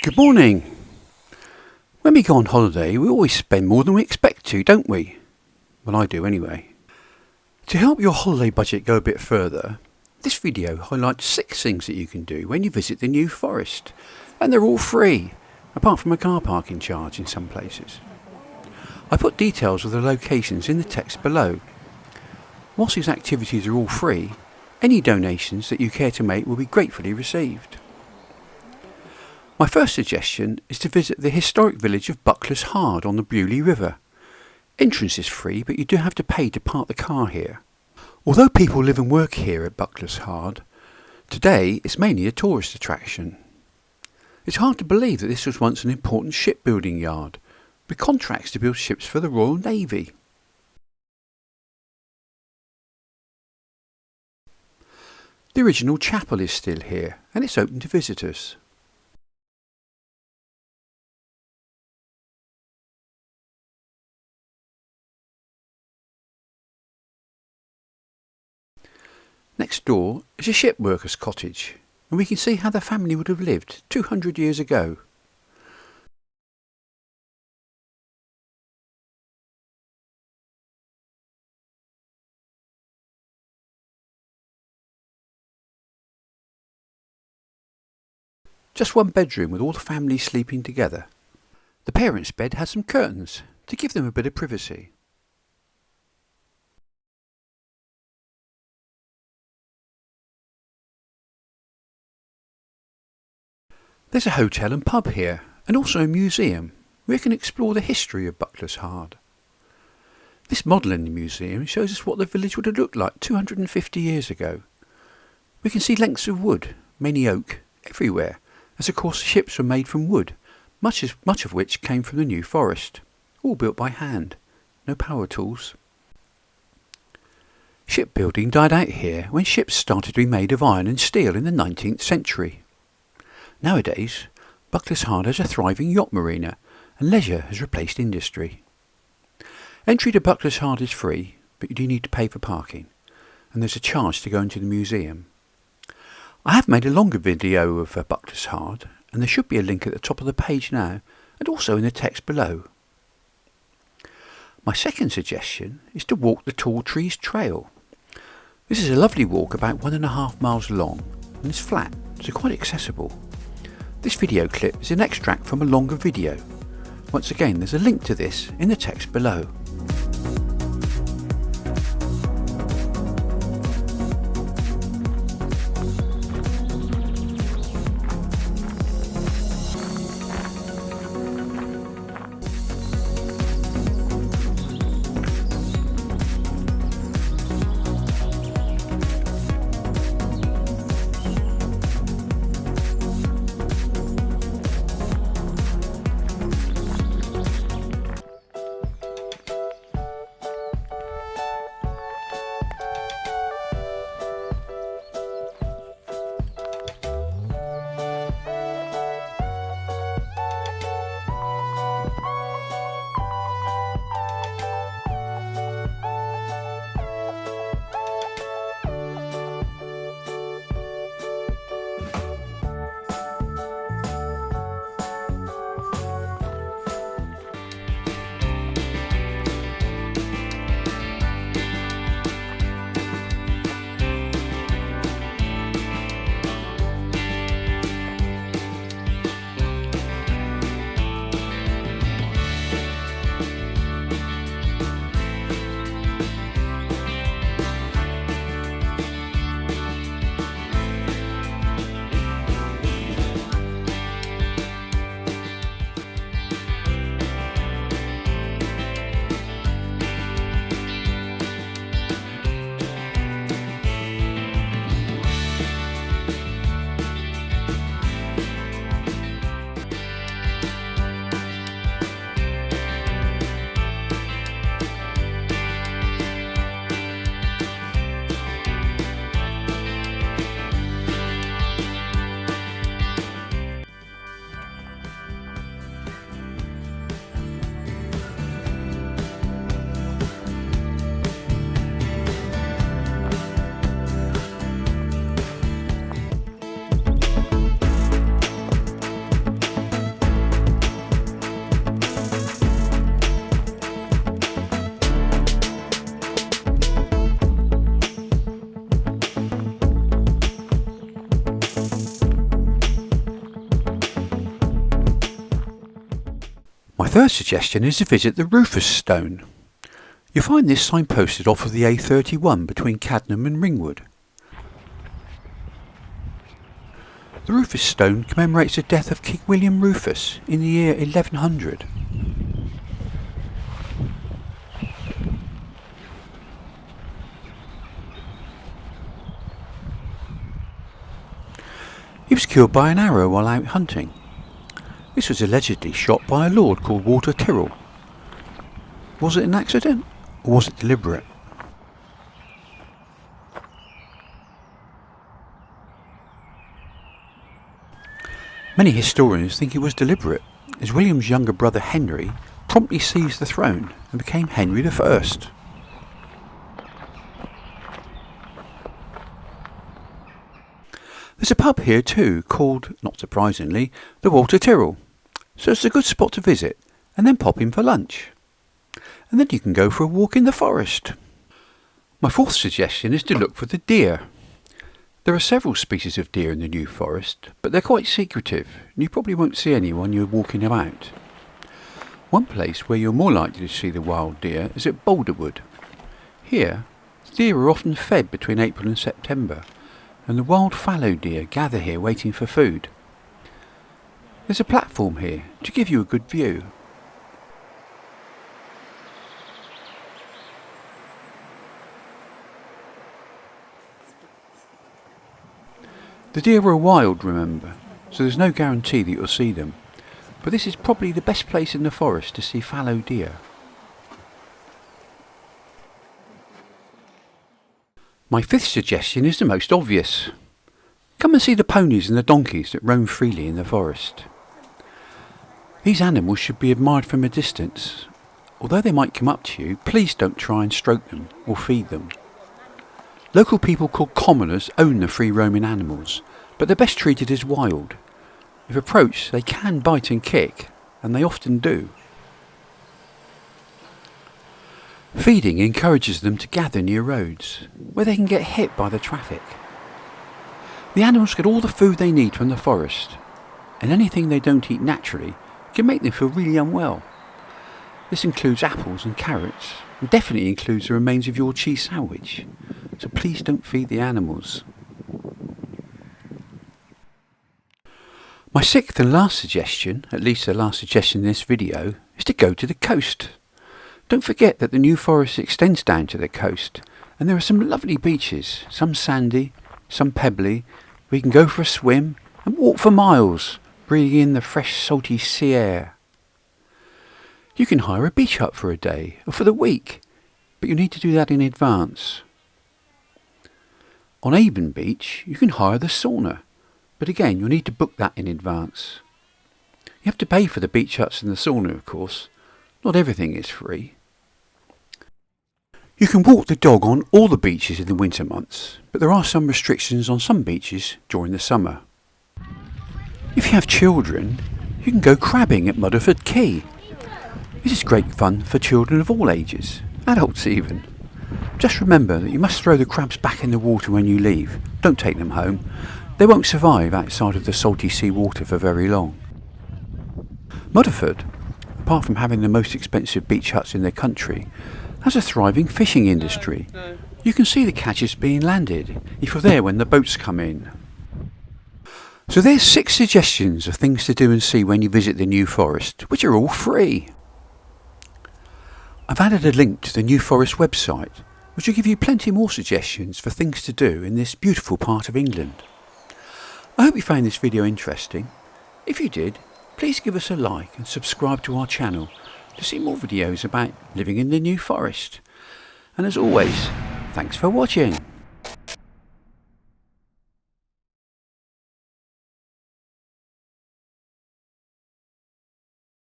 Good morning. When we go on holiday, we always spend more than we expect to, don't we? Well, I do anyway. To help your holiday budget go a bit further, this video highlights 6 things that you can do when you visit the New Forest. And they're all free, apart from a car parking charge in some places. I put details of the locations in the text below. Whilst these activities are all free, any donations that you care to make will be gratefully received. My first suggestion is to visit the historic village of Bucklers Hard on the Bewley River. Entrance is free, but you do have to pay to park the car here. Although people live and work here at Bucklers Hard, today it's mainly a tourist attraction. It's hard to believe that this was once an important shipbuilding yard, with contracts to build ships for the Royal Navy. The original chapel is still here, and it's open to visitors. Next door is a ship worker's cottage, and we can see how the family would have lived 200 years ago. Just one bedroom with all the family sleeping together. The parents' bed has some curtains to give them a bit of privacy. There's a hotel and pub here, and also a museum where you can explore the history of Bucklers Hard. This model in the museum shows us what the village would have looked like 250 years ago. We can see lengths of wood, mainly oak, everywhere, as of course the ships were made from wood, much of which came from the New Forest, all built by hand, no power tools. Shipbuilding died out here when ships started to be made of iron and steel in the 19th century. Nowadays, Bucklers Hard has a thriving yacht marina, and leisure has replaced industry. Entry to Bucklers Hard is free, but you do need to pay for parking, and there's a charge to go into the museum. I have made a longer video of Bucklers Hard, and there should be a link at the top of the page now, and also in the text below. My second suggestion is to walk the Tall Trees Trail. This is a lovely walk about 1.5 miles long, and it's flat, so quite accessible. This video clip is an extract from a longer video. Once again, there's a link to this in the text below. My third suggestion is to visit the Rufus Stone. You'll find this signposted off of the A31 between Cadnam and Ringwood. The Rufus Stone commemorates the death of King William Rufus in the year 1100. He was killed by an arrow while out hunting. This was allegedly shot by a lord called Walter Tyrrell. Was it an accident, or was it deliberate? Many historians think it was deliberate, as William's younger brother Henry promptly seized the throne and became Henry I. There's a pub here too called, not surprisingly, the Walter Tyrrell, so it's a good spot to visit and then pop in for lunch. And then you can go for a walk in the forest. My fourth suggestion is to look for the deer. There are several species of deer in the New Forest, but they're quite secretive and you probably won't see any when you're walking about. One place where you're more likely to see the wild deer is at Bolderwood. Here, the deer are often fed between April and September, and the wild fallow deer gather here waiting for food. There's a platform here to give you a good view. The deer are wild, remember, so there's no guarantee that you'll see them, but this is probably the best place in the forest to see fallow deer. My fifth suggestion is the most obvious. Come and see the ponies and the donkeys that roam freely in the forest. These animals should be admired from a distance. Although they might come up to you, please don't try and stroke them or feed them. Local people called commoners own the free-roaming animals, but they're best treated as wild. If approached, they can bite and kick, and they often do. Feeding encourages them to gather near roads, where they can get hit by the traffic. The animals get all the food they need from the forest, and anything they don't eat naturally can make them feel really unwell. This includes apples and carrots, and definitely includes the remains of your cheese sandwich, so please don't feed the animals. My sixth and last suggestion, at least the last suggestion in this video, is to go to the coast. Don't forget that the New Forest extends down to the coast, and there are some lovely beaches, some sandy, some pebbly, where you can go for a swim and walk for miles, breathing in the fresh salty sea air. You can hire a beach hut for a day or for the week, but you need to do that in advance. On Avon Beach you can hire the sauna, but again you'll need to book that in advance. You have to pay for the beach huts and the sauna, of course. Not everything is free. You can walk the dog on all the beaches in the winter months, but there are some restrictions on some beaches during the summer. If you have children, you can go crabbing at Mudeford Quay. This is great fun for children of all ages, adults even. Just remember that you must throw the crabs back in the water when you leave. Don't take them home. They won't survive outside of the salty sea water for very long. Mudeford, apart from having the most expensive beach huts in the country, has a thriving fishing industry. You can see the catches being landed if you're there when the boats come in. So there's 6 suggestions of things to do and see when you visit the New Forest, which are all free. I've added a link to the New Forest website, which will give you plenty more suggestions for things to do in this beautiful part of England. I hope you found this video interesting. If you did, please give us a like and subscribe to our channel to see more videos about living in the New Forest. And as always, thanks for watching.